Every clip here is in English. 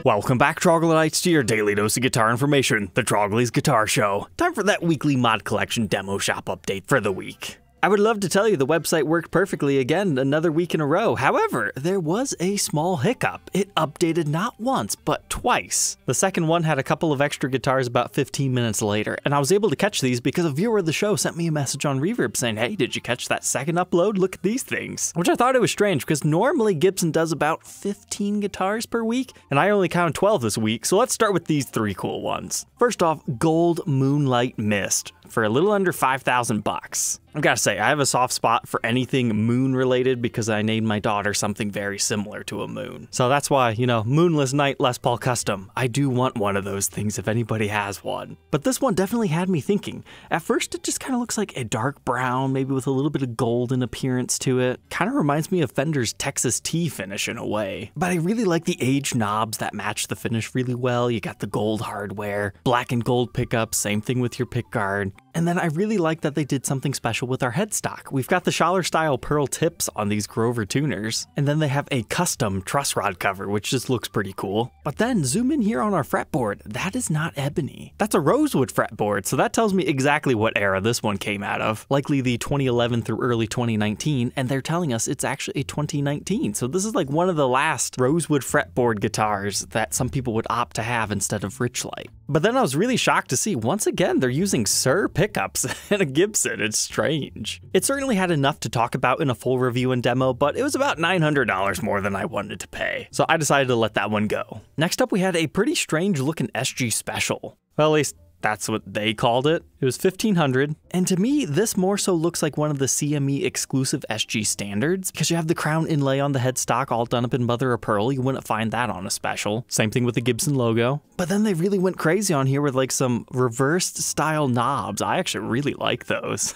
Welcome back, Troglodytes, to your daily dose of guitar information, the Trogly's Guitar Show. Time for that weekly mod collection demo shop update for the week. I would love to tell you the website worked perfectly again another week in a row. However, there was a small hiccup. It updated not once, but twice. The second one had a couple of extra guitars about 15 minutes later, and I was able to catch these because a viewer of the show sent me a message on Reverb saying, "Hey, did you catch that second upload? Look at these things." Which I thought it was strange because normally Gibson does about 15 guitars per week, and I only counted 12 this week, so let's start with these three cool ones. First off, Gold Moonlight Mist for a little under 5,000 bucks. I've got to say, I have a soft spot for anything moon related because I named my daughter something very similar to a moon. So that's why, Moonless Night Les Paul Custom. I do want one of those things if anybody has one. But this one definitely had me thinking. At first, it just kind of looks like a dark brown, maybe with a little bit of golden appearance to it. Kind of reminds me of Fender's Texas T finish in a way. But I really like the aged knobs that match the finish really well. You got the gold hardware, black and gold pickups, same thing with your pickguard. And then I really like that they did something special with our headstock. We've got the Schaller style pearl tips on these Grover tuners, and then they have a custom truss rod cover, which just looks pretty cool. But then zoom in here on our fretboard. That is not ebony. That's a rosewood fretboard, so that tells me exactly what era this one came out of. Likely the 2011 through early 2019, and they're telling us it's actually a 2019. So this is like one of the last rosewood fretboard guitars that some people would opt to have instead of Richlight. But then I was really shocked to see, once again, they're using Sir pickups in a Gibson. It's strange. It certainly had enough to talk about in a full review and demo, but it was about $900 more than I wanted to pay. So I decided to let that one go. Next up, we had a pretty strange looking SG Special. Well, at least that's what they called it. It was $1,500, and to me, this more so looks like one of the CME exclusive SG standards, because you have the crown inlay on the headstock all done up in mother of pearl. You wouldn't find that on a special. Same thing with the Gibson logo. But then they really went crazy on here with like some reversed style knobs. I actually really like those.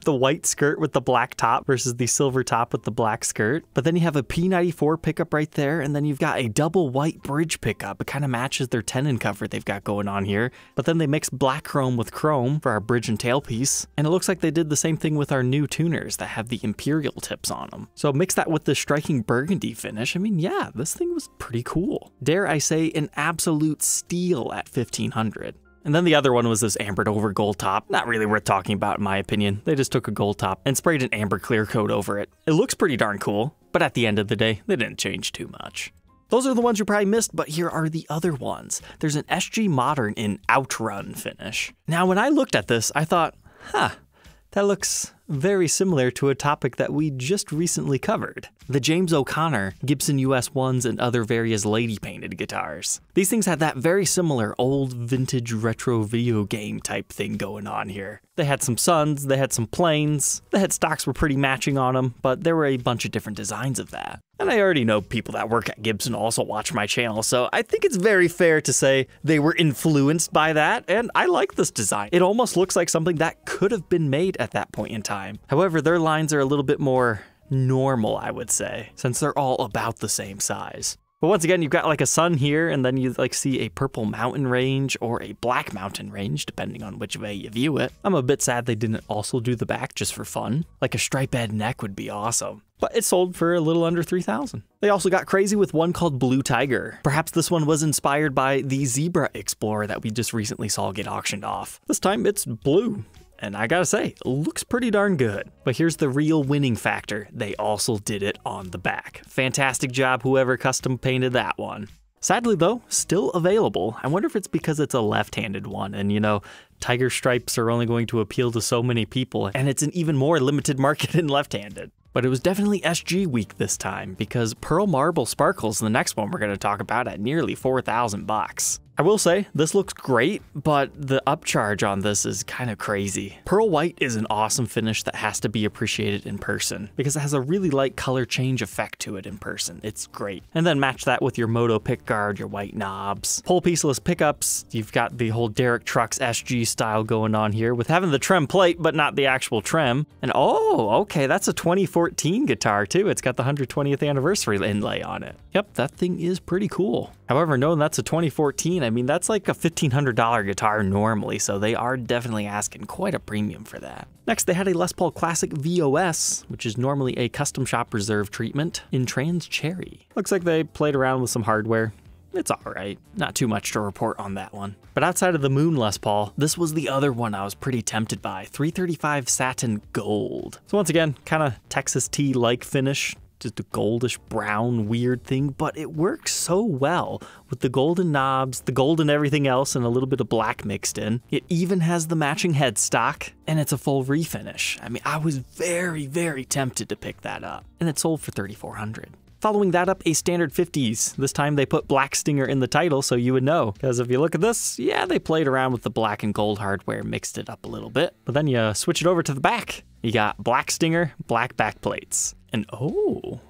The white skirt with the black top versus the silver top with the black skirt. But then you have a P94 pickup right there, and then you've got a double white bridge pickup. It kind of matches their tenon cover they've got going on here. But then they mix black chrome with chrome for our bridge and tailpiece, and it looks like they did the same thing with our new tuners that have the imperial tips on them. So mix that with the striking burgundy finish. I mean, yeah, this thing was pretty cool. Dare I say, an absolute steal at $1,500. And then the other one was this ambered over gold top. Not really worth talking about in my opinion. They just took a gold top and sprayed an amber clear coat over it. It looks pretty darn cool, but at the end of the day, they didn't change too much. Those are the ones you probably missed, but here are the other ones. There's an SG Modern in Outrun finish. Now, when I looked at this, I thought, that looks very similar to a topic that we just recently covered. The James O'Connor, Gibson US 1s, and other various lady-painted guitars. These things had that very similar old vintage retro video game type thing going on here. They had some suns, they had some planes, the headstocks were pretty matching on them, but there were a bunch of different designs of that. And I already know people that work at Gibson also watch my channel, so I think it's very fair to say they were influenced by that, and I like this design. It almost looks like something that could have been made at that point in time. However, their lines are a little bit more normal, I would say, since they're all about the same size. But once again, you've got like a sun here, and then you like see a purple mountain range or a black mountain range, depending on which way you view it. I'm a bit sad they didn't also do the back just for fun. Like a stripe-ed neck would be awesome. But it sold for a little under $3,000. They also got crazy with one called Blue Tiger. Perhaps this one was inspired by the Zebra Explorer that we just recently saw get auctioned off. This time it's blue. And I gotta say, it looks pretty darn good. But here's the real winning factor. They also did it on the back. Fantastic job, whoever custom painted that one. Sadly though, still available. I wonder if it's because it's a left-handed one, and tiger stripes are only going to appeal to so many people, and it's an even more limited market in left-handed. But it was definitely SG week this time, because Pearl Marble Sparkle's the next one we're going to talk about at nearly 4,000 bucks. I will say, this looks great, but the upcharge on this is kind of crazy. Pearl White is an awesome finish that has to be appreciated in person, because it has a really light color change effect to it in person. It's great. And then match that with your Moto pickguard, your white knobs, pole pieceless pickups. You've got the whole Derek Trucks SG style going on here, with having the trem plate, but not the actual trem. And oh, okay, that's a 2014 guitar too. It's got the 120th anniversary inlay on it. Yep, that thing is pretty cool. However, knowing that's a 2014, I mean, that's like a $1,500 guitar normally, so they are definitely asking quite a premium for that. Next, they had a Les Paul Classic VOS, which is normally a custom shop reserve treatment, in trans cherry. Looks like they played around with some hardware. It's alright. Not too much to report on that one. But outside of the Moon Les Paul, this was the other one I was pretty tempted by, 335 Satin Gold. So once again, kind of Texas tea-like finish. Just a goldish brown weird thing, but it works so well with the golden knobs, the gold and everything else, and a little bit of black mixed in. It even has the matching headstock, and it's a full refinish. I mean, I was very, very tempted to pick that up, and it sold for $3,400. Following that up, a standard 50s. This time they put Black Stinger in the title, so you would know. Because if you look at this, yeah, they played around with the black and gold hardware, mixed it up a little bit. But then you switch it over to the back. You got Black Stinger, black back plates. And oh,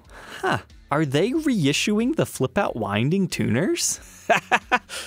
are they reissuing the flip-out winding tuners?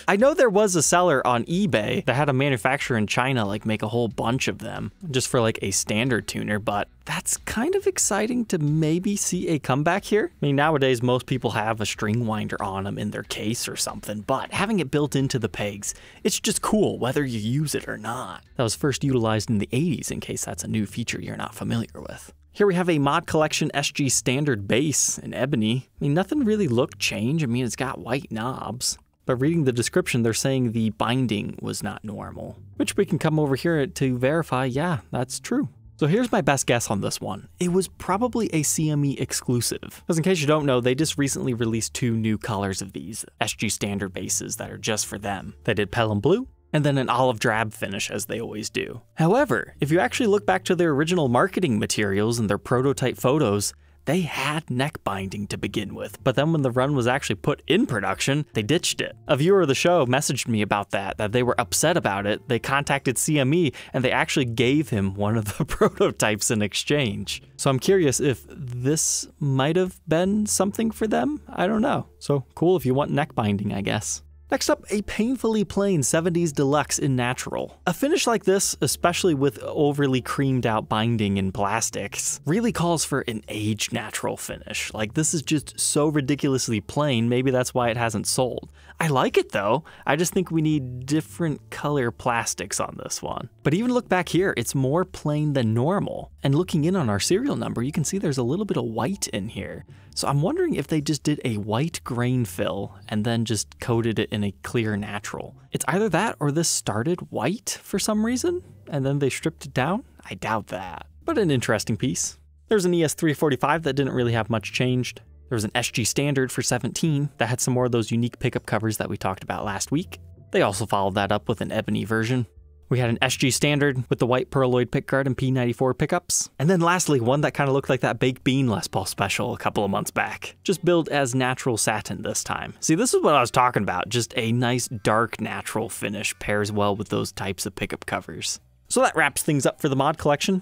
I know there was a seller on eBay that had a manufacturer in China like make a whole bunch of them just for like a standard tuner, but that's kind of exciting to maybe see a comeback here. I mean, nowadays most people have a string winder on them in their case or something, but having it built into the pegs, it's just cool whether you use it or not. That was first utilized in the 80s in case that's a new feature you're not familiar with. Here we have a Mod Collection SG Standard bass in ebony. I mean, nothing really looked changed. I mean, it's got white knobs. But reading the description, they're saying the binding was not normal, which we can come over here to verify, yeah, that's true. So here's my best guess on this one. It was probably a CME exclusive. Because in case you don't know, they just recently released 2 new colors of these SG Standard basses that are just for them. They did Pelham Blue, and then an olive drab finish as they always do. However, if you actually look back to their original marketing materials and their prototype photos, they had neck binding to begin with, but then when the run was actually put in production, they ditched it. A viewer of the show messaged me about that they were upset about it. They contacted CME and they actually gave him one of the prototypes in exchange. So I'm curious if this might have been something for them. I don't know. So cool if you want neck binding, I guess. Next up, a painfully plain 70s Deluxe in natural. A finish like this, especially with overly creamed out binding in plastics, really calls for an aged natural finish. Like, this is just so ridiculously plain, maybe that's why it hasn't sold. I like it though, I just think we need different color plastics on this one. But even look back here, it's more plain than normal. And looking in on our serial number, you can see there's a little bit of white in here. So I'm wondering if they just did a white grain fill and then just coated it in a clear natural. It's either that or this started white for some reason, and then they stripped it down. I doubt that, but an interesting piece. There's an ES345 that didn't really have much changed. There was an SG Standard for 17 that had some more of those unique pickup covers that we talked about last week. They also followed that up with an ebony version. We had an SG Standard with the white pearloid pickguard and P94 pickups. And then lastly, one that kind of looked like that Baked Bean Les Paul special a couple of months back. Just billed as natural satin this time. See, this is what I was talking about. Just a nice dark natural finish pairs well with those types of pickup covers. So that wraps things up for the mod collection.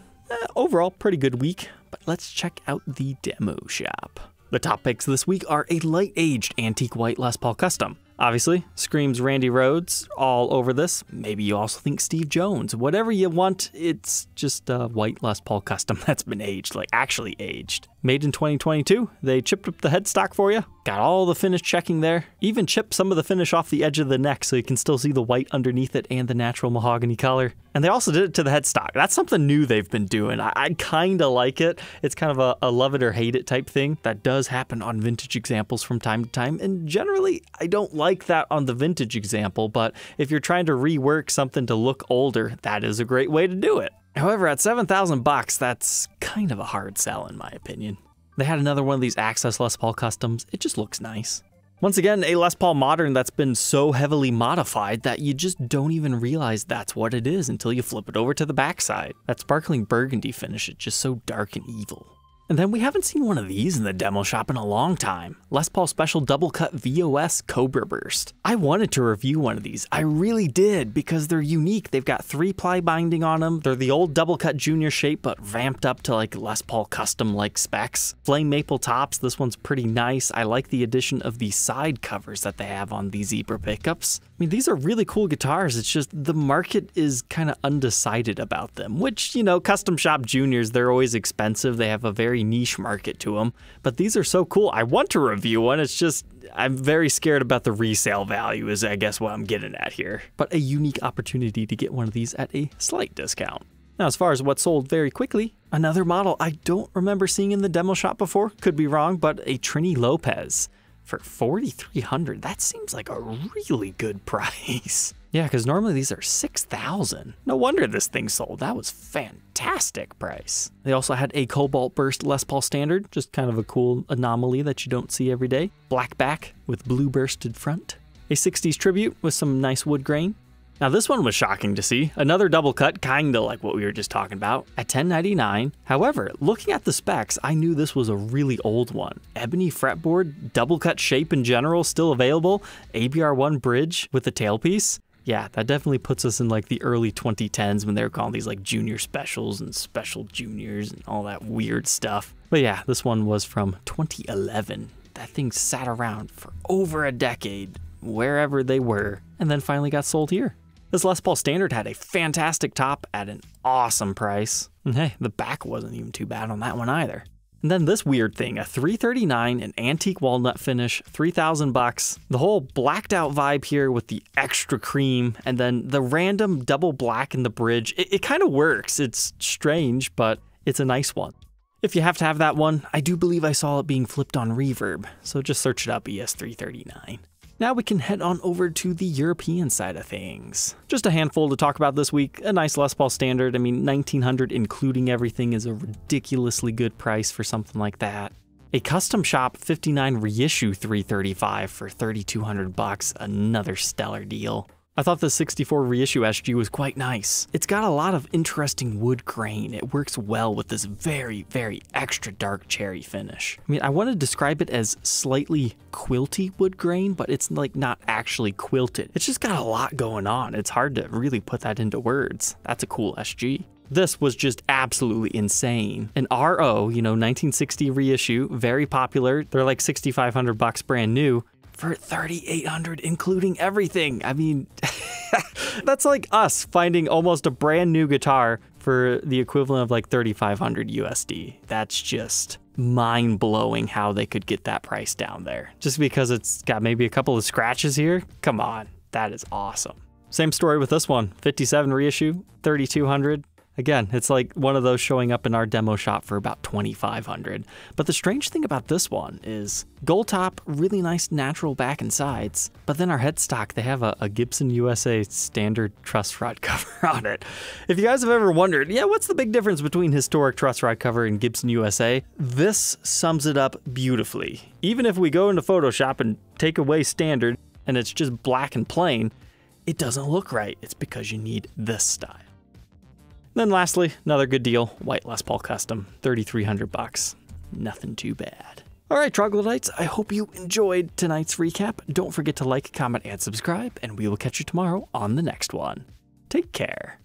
Overall, pretty good week, but let's check out the demo shop. The top picks this week are a light-aged antique white Les Paul Custom. Obviously, screams Randy Rhoads all over this. Maybe you also think Steve Jones. Whatever you want, it's just a white Les Paul Custom that's been aged, like actually aged. Made in 2022, they chipped up the headstock for you. Got all the finish checking there. Even chipped some of the finish off the edge of the neck so you can still see the white underneath it and the natural mahogany color. And they also did it to the headstock. That's something new they've been doing. I kind of like it. It's kind of a love it or hate it type thing. That does happen on vintage examples from time to time. And generally, I don't like that on the vintage example, but if you're trying to rework something to look older, that is a great way to do it. However, at $7,000, that's kind of a hard sell in my opinion. They had another one of these Access Les Paul Customs. It just looks nice. Once again, a Les Paul Modern that's been so heavily modified that you just don't even realize that's what it is until you flip it over to the backside. That sparkling burgundy finish is just so dark and evil. And then we haven't seen one of these in the demo shop in a long time. Les Paul Special Double Cut VOS Cobra Burst. I wanted to review one of these. I really did because they're unique. They've got 3-ply binding on them. They're the old Double Cut Junior shape but vamped up to like Les Paul Custom-like specs. Flame maple tops. This one's pretty nice. I like the addition of the side covers that they have on these zebra pickups. I mean, these are really cool guitars. It's just the market is kind of undecided about them, which, you know, custom shop juniors, they're always expensive. They have a very niche market to them, but these are so cool. I want to review one. It's just, I'm very scared about the resale value is I guess what I'm getting at here, but a unique opportunity to get one of these at a slight discount. Now, as far as what sold very quickly, another model I don't remember seeing in the demo shop before, could be wrong, but a Trini Lopez. for $4,300. That seems like a really good price. Yeah, because normally these are $6,000. No wonder this thing sold. That was fantastic price. They also had a Cobalt Burst Les Paul Standard, just kind of a cool anomaly that you don't see every day. Black back with blue bursted front. A 60s Tribute with some nice wood grain. Now this one was shocking to see. Another double cut, kinda like what we were just talking about, at $10.99. However, looking at the specs, I knew this was a really old one. Ebony fretboard, double cut shape in general, still available. ABR1 bridge with a tailpiece. Yeah, that definitely puts us in like the early 2010s when they were calling these like junior specials and special juniors and all that weird stuff. But yeah, this one was from 2011. That thing sat around for over a decade, wherever they were, and then finally got sold here. This Les Paul Standard had a fantastic top at an awesome price. And hey, the back wasn't even too bad on that one either. And then this weird thing, a $339, an antique walnut finish, $3,000. The whole blacked out vibe here with the extra cream and then the random double black in the bridge. It kind of works. It's strange, but it's a nice one. If you have to have that one, I do believe I saw it being flipped on Reverb, so just search it up, ES339. Now we can head on over to the European side of things. Just a handful to talk about this week. A nice Les Paul Standard. I mean, $1,900 including everything is a ridiculously good price for something like that. A Custom Shop 59 reissue 335 for $3,200. Another stellar deal. I thought the 64 reissue SG was quite nice. It's got a lot of interesting wood grain. It works well with this very, very extra dark cherry finish. I mean, I want to describe it as slightly quilty wood grain, but it's like not actually quilted. It's just got a lot going on. It's hard to really put that into words. That's a cool SG. This was just absolutely insane. An RO, 1960 reissue, very popular. They're like $6,500 brand new. For $3,800, including everything. I mean, that's like us finding almost a brand new guitar for the equivalent of like $3,500 USD. That's just mind-blowing how they could get that price down there. Just because it's got maybe a couple of scratches here? Come on, that is awesome. Same story with this one, 57 reissue, $3,200. Again, it's like one of those showing up in our demo shop for about $2,500. But the strange thing about this one is gold top, really nice natural back and sides. But then our headstock, they have a Gibson USA standard truss rod cover on it. If you guys have ever wondered, yeah, what's the big difference between historic truss rod cover and Gibson USA? This sums it up beautifully. Even if we go into Photoshop and take away standard and it's just black and plain, it doesn't look right. It's because you need this style. Then lastly, another good deal, white Les Paul Custom, $3,300. Nothing too bad. All right, troglodytes, I hope you enjoyed tonight's recap. Don't forget to like, comment, and subscribe, and we will catch you tomorrow on the next one. Take care.